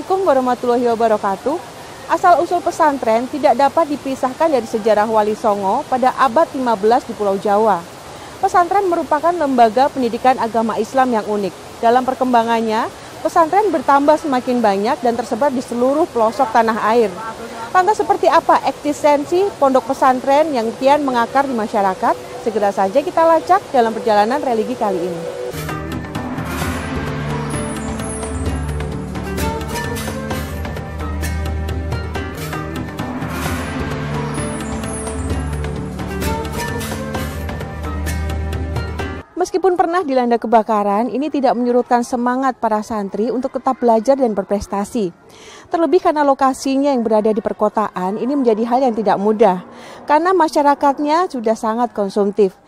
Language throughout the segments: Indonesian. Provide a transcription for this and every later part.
Assalamualaikum warahmatullahi wabarakatuh. Asal-usul pesantren tidak dapat dipisahkan dari sejarah Wali Songo pada abad 15 di Pulau Jawa. Pesantren merupakan lembaga pendidikan agama Islam yang unik. Dalam perkembangannya, pesantren bertambah semakin banyak dan tersebar di seluruh pelosok tanah air. Lantas seperti apa eksistensi pondok pesantren yang kian mengakar di masyarakat? Segera saja kita lacak dalam perjalanan religi kali ini. Meskipun pernah dilanda kebakaran, ini tidak menyurutkan semangat para santri untuk tetap belajar dan berprestasi. Terlebih karena lokasinya yang berada di perkotaan, ini menjadi hal yang tidak mudah, karena masyarakatnya sudah sangat konsumtif.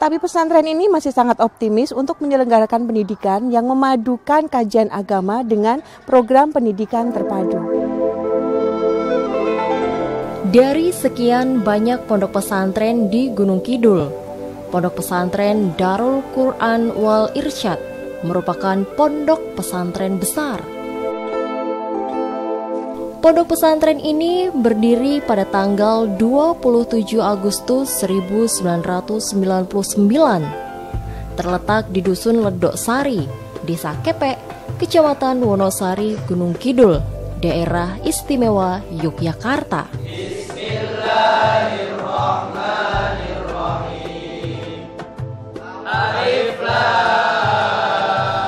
Tapi pesantren ini masih sangat optimis untuk menyelenggarakan pendidikan yang memadukan kajian agama dengan program pendidikan terpadu. Dari sekian banyak pondok pesantren di Gunung Kidul, Pondok Pesantren Darul Quran Wal Irsyad merupakan pondok pesantren besar. Pondok pesantren ini berdiri pada tanggal 27 Agustus 1999. Terletak di Dusun Ledok Sari, Desa Kepek, Kecamatan Wonosari, Gunung Kidul, Daerah Istimewa Yogyakarta.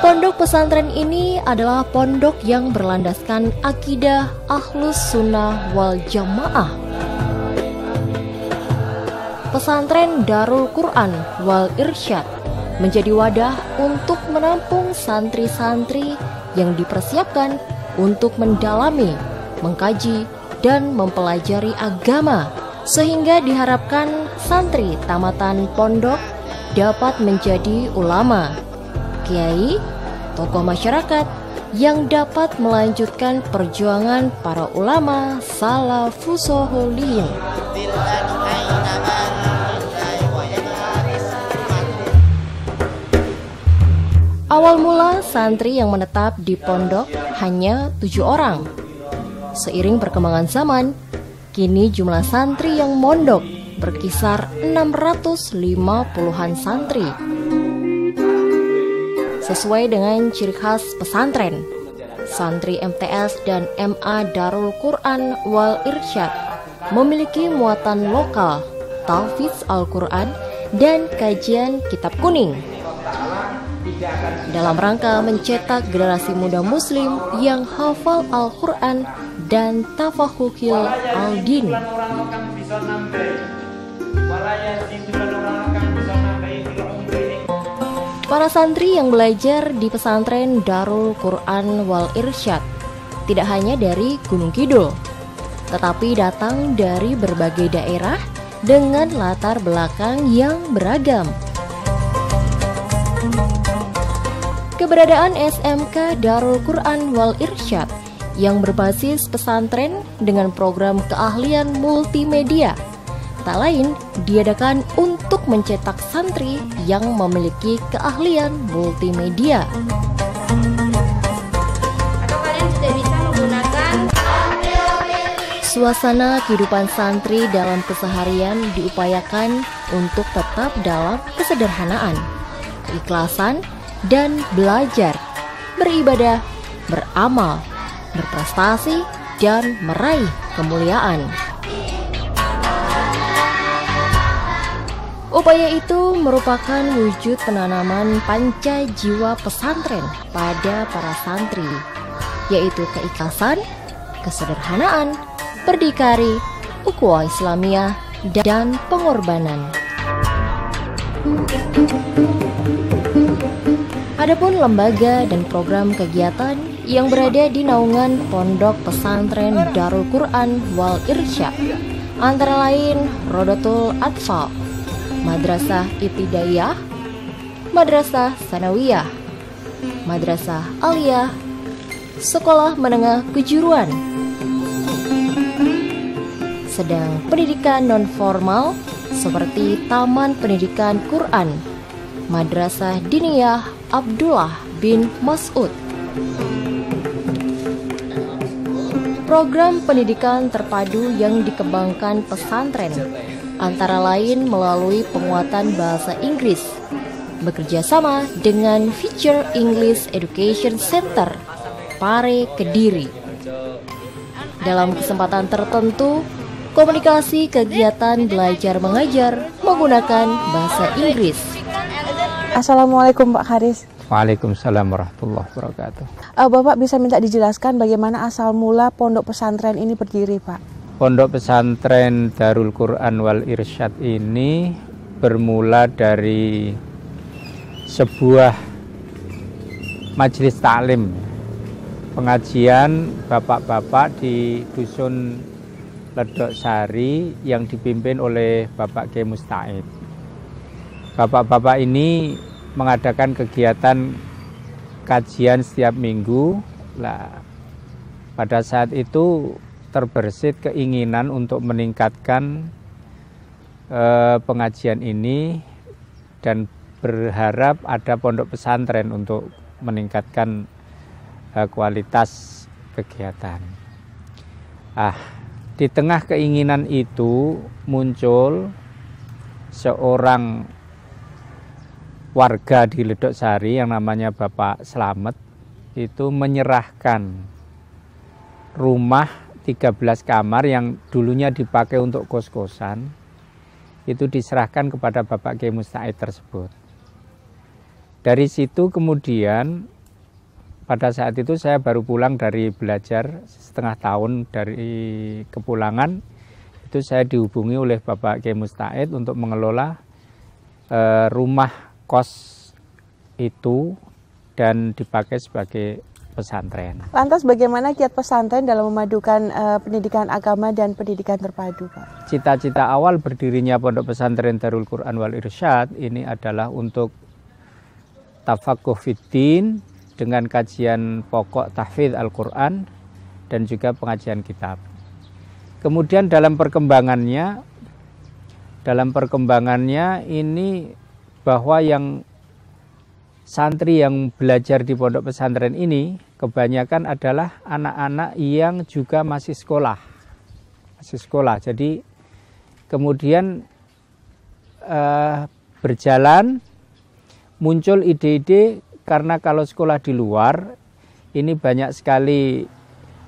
Pondok pesantren ini adalah pondok yang berlandaskan akidah Ahlus Sunnah wal Jamaah. Pesantren Darul Quran Wal Irsyad menjadi wadah untuk menampung santri-santri yang dipersiapkan untuk mendalami, mengkaji, dan mempelajari agama, sehingga diharapkan santri tamatan pondok dapat menjadi ulama, kiai, tokoh masyarakat yang dapat melanjutkan perjuangan para ulama salafus sholihin. Awal mula santri yang menetap di pondok hanya 7 orang. Seiring perkembangan zaman, kini jumlah santri yang mondok berkisar 650-an santri. Sesuai dengan ciri khas pesantren, santri MTS dan MA Darul Quran Wal Irsyad memiliki muatan lokal, tahfidz Al-Quran, dan kajian kitab kuning. Dalam rangka mencetak generasi muda muslim yang hafal Al-Quran dan tafahuhil al-din. Para santri yang belajar di pesantren Darul Quran Wal Irsyad tidak hanya dari Gunung Kidul, tetapi datang dari berbagai daerah dengan latar belakang yang beragam. Keberadaan SMK Darul Quran Wal Irsyad yang berbasis pesantren dengan program keahlian multimedia tak lain diadakan untuk mencetak santri yang memiliki keahlian multimedia. Atau kalian sudah bisa menggunakan Suasana kehidupan santri dalam keseharian diupayakan untuk tetap dalam kesederhanaan, keikhlasan, dan belajar, beribadah, beramal, berprestasi, dan meraih kemuliaan. Upaya itu merupakan wujud penanaman panca jiwa pesantren pada para santri, yaitu keikhlasan, kesederhanaan, berdikari, ukhuwah Islamiyah, dan pengorbanan. Adapun lembaga dan program kegiatan yang berada di naungan Pondok Pesantren Darul Quran Wal Irsyad antara lain Rodatul Atfal, Madrasah Ibtidaiyah, Madrasah Sanawiyah, Madrasah Aliyah, Sekolah Menengah Kejuruan. Sedang pendidikan non-formal seperti Taman Pendidikan Quran, Madrasah Diniyah Abdullah bin Mas'ud. program pendidikan terpadu yang dikembangkan pesantren, antara lain melalui penguatan bahasa Inggris, bekerja sama dengan Future English Education Center, Pare, Kediri. Dalam kesempatan tertentu, komunikasi kegiatan belajar mengajar menggunakan bahasa Inggris. Assalamualaikum Pak Haris. Waalaikumsalam warahmatullahi wabarakatuh. Bapak bisa minta dijelaskan bagaimana asal mula pondok pesantren ini berdiri, Pak? Pondok pesantren Darul Quran wal Irsyad ini bermula dari sebuah majelis taklim, pengajian bapak-bapak di dusun Ledok Sari yang dipimpin oleh Bapak Kiai Musta'id. Bapak-bapak ini mengadakan kegiatan kajian setiap minggu. Nah, pada saat itu terbersit keinginan untuk meningkatkan pengajian ini dan berharap ada pondok pesantren untuk meningkatkan kualitas kegiatan. Di tengah keinginan itu muncul seorang warga di Ledok Sari yang namanya Bapak Slamet itu menyerahkan rumah 13 kamar yang dulunya dipakai untuk kos-kosan, itu diserahkan kepada Bapak Kiai Musta'id tersebut. Dari situ kemudian pada saat itu saya baru pulang dari belajar setengah tahun dari kepulangan, itu saya dihubungi oleh Bapak Kiai Musta'id untuk mengelola rumah kos itu dan dipakai sebagai pesantren. Lantas bagaimana kiat pesantren dalam memadukan pendidikan agama dan pendidikan terpadu, Pak? Cita-cita awal berdirinya Pondok Pesantren Darul Quran wal Irsyad ini adalah untuk tafaqquh fiddin dengan kajian pokok tahfidz Al-Quran dan juga pengajian kitab. Kemudian dalam perkembangannya ini bahwa yang santri yang belajar di pondok pesantren ini kebanyakan adalah anak-anak yang juga masih sekolah. Jadi kemudian berjalan muncul ide-ide, karena kalau sekolah di luar ini banyak sekali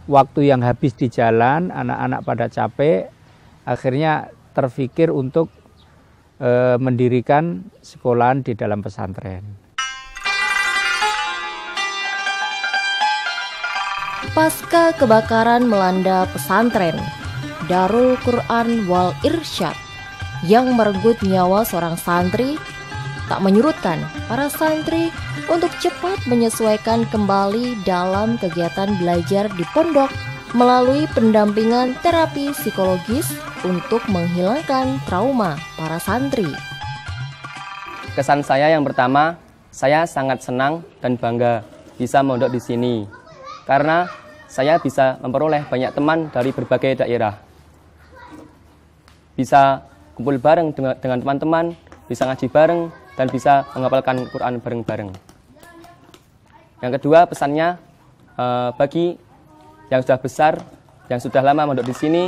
waktu yang habis di jalan, anak-anak pada capek, akhirnya terfikir untuk mendirikan sekolahan di dalam pesantren. Pasca kebakaran melanda pesantren Darul Quran wal Irsyad yang merenggut nyawa seorang santri, tak menyurutkan para santri untuk cepat menyesuaikan kembali dalam kegiatan belajar di pondok melalui pendampingan terapi psikologis untuk menghilangkan trauma para santri. Kesan saya yang pertama, saya sangat senang dan bangga bisa mondok di sini karena saya bisa memperoleh banyak teman dari berbagai daerah. Bisa kumpul bareng dengan teman-teman, bisa ngaji bareng, dan bisa menghafalkan Quran bareng-bareng. Yang kedua, pesannya bagi yang sudah besar, yang sudah lama mondok di sini,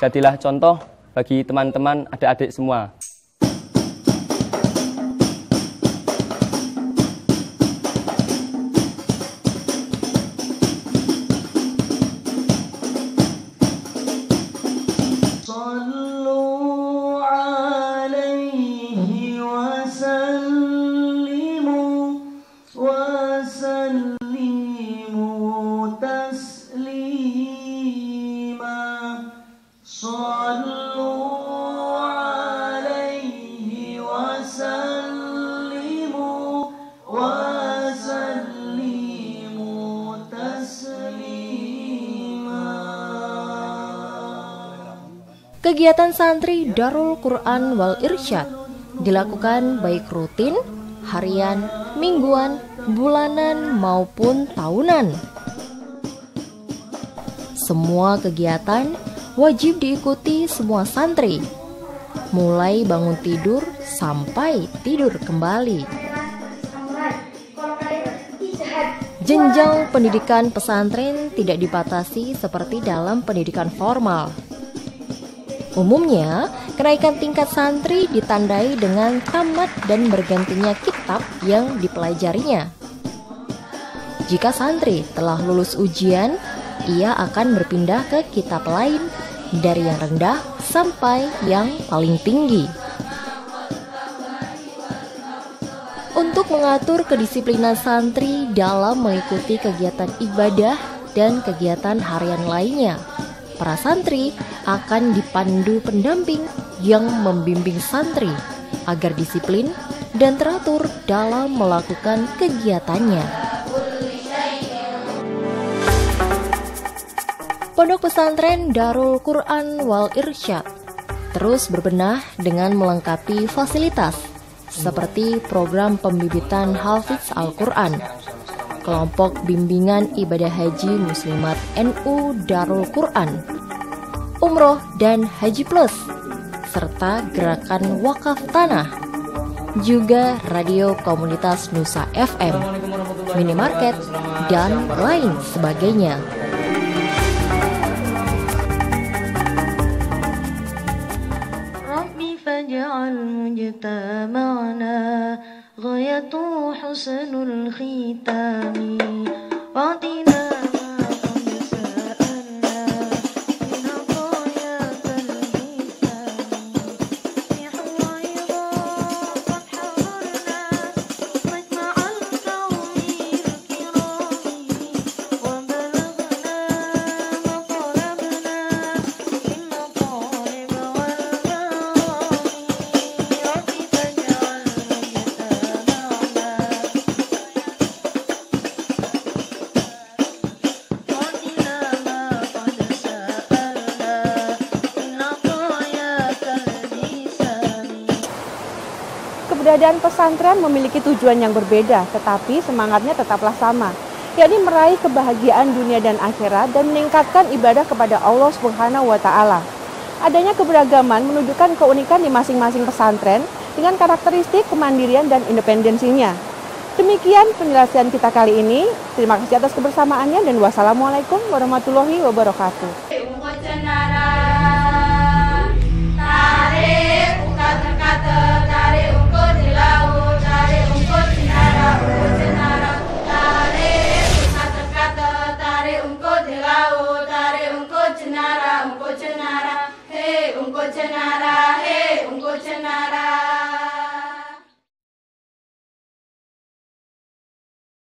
jadilah contoh bagi teman-teman adik-adik semua. Kegiatan santri Darul Quran wal Irsyad dilakukan baik rutin, harian, mingguan, bulanan maupun tahunan. Semua kegiatan wajib diikuti semua santri, mulai bangun tidur sampai tidur kembali. Jenjang pendidikan pesantren tidak dibatasi seperti dalam pendidikan formal. Umumnya, kenaikan tingkat santri ditandai dengan tamat dan bergantinya kitab yang dipelajarinya. Jika santri telah lulus ujian, ia akan berpindah ke kitab lain dari yang rendah sampai yang paling tinggi. Untuk mengatur kedisiplinan santri dalam mengikuti kegiatan ibadah dan kegiatan harian lainnya, para santri akan dipandu pendamping yang membimbing santri agar disiplin dan teratur dalam melakukan kegiatannya. Pondok Pesantren Darul Quran wal Irsyad terus berbenah dengan melengkapi fasilitas seperti program pembibitan Hafiz Al-Quran, kelompok bimbingan ibadah haji muslimat NU Darul Quran, umroh dan haji plus, serta gerakan wakaf tanah, juga radio komunitas Nusa FM, minimarket, dan lain sebagainya. فاجعل مجتمعنا غاية حسن الختام واعطنا ما قد سألنا من عطاياك الحسام في حويضا قد حضرنا مجمع الكون الكرام وبلغنا ما طلبنا من مطالب Keberadaan pesantren memiliki tujuan yang berbeda, tetapi semangatnya tetaplah sama, yakni meraih kebahagiaan dunia dan akhirat dan meningkatkan ibadah kepada Allah Subhanahu wa Ta'ala. Adanya keberagaman menunjukkan keunikan di masing-masing pesantren dengan karakteristik kemandirian dan independensinya. Demikian penjelasan kita kali ini. Terima kasih atas kebersamaannya dan wassalamualaikum warahmatullahi wabarakatuh. Cenara